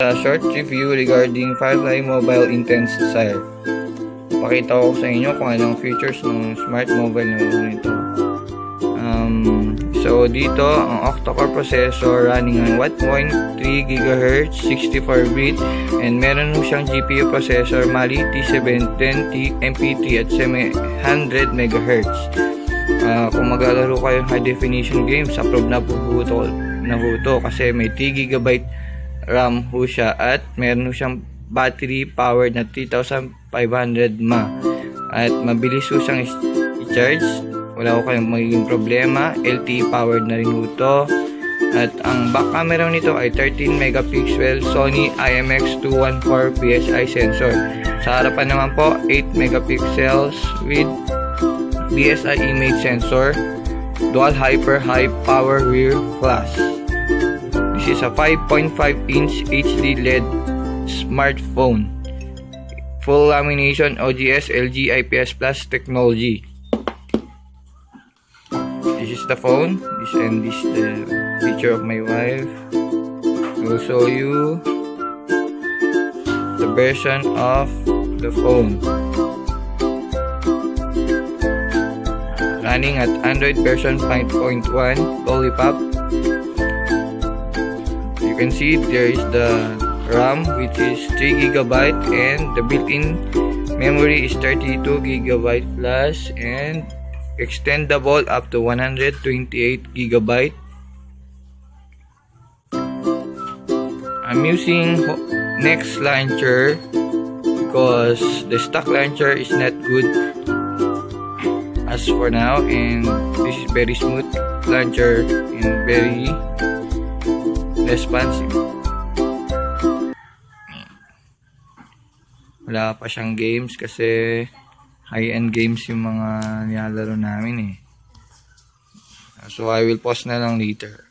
A short review regarding Firefly Mobile Intense Style. Pakita ko sa inyo kung anong features ng smart mobile na nito. So dito, ang octa-core processor running on 1.3 GHz, 64-bit, and meron mo siyang GPU processor Mali T710 MP3 at 700 MHz. Kung maglalaro kayo high definition games, approve na po kasi may 3 GB RAM po siya at meron siyang battery power na 3,500 mAh at mabilis po siyang i-charge. Wala ko kayong magiging problema. LTE powered na rin ito. At ang back camera nito ay 13 megapixel Sony IMX214 PSI sensor. Sa harapan naman po 8 megapixels with PSI image sensor, dual hyper high power rear flash. This is a 5.5-inch HD LED smartphone. Full lamination OGS LG IPS Plus technology. This is the phone. This is the picture of my wife. I will show you the version of the phone. Running at Android version 5.1 Lollipop. You can see there is the RAM, which is 3 GB, and the built-in memory is 32 GB plus and extendable up to 128 GB. I'm using Next launcher because the stock launcher is not good as for now, and this is very smooth launcher and very responsive. Wala pa siyang games kasi high-end games yung mga nilalaro namin eh. So I will pause na lang later.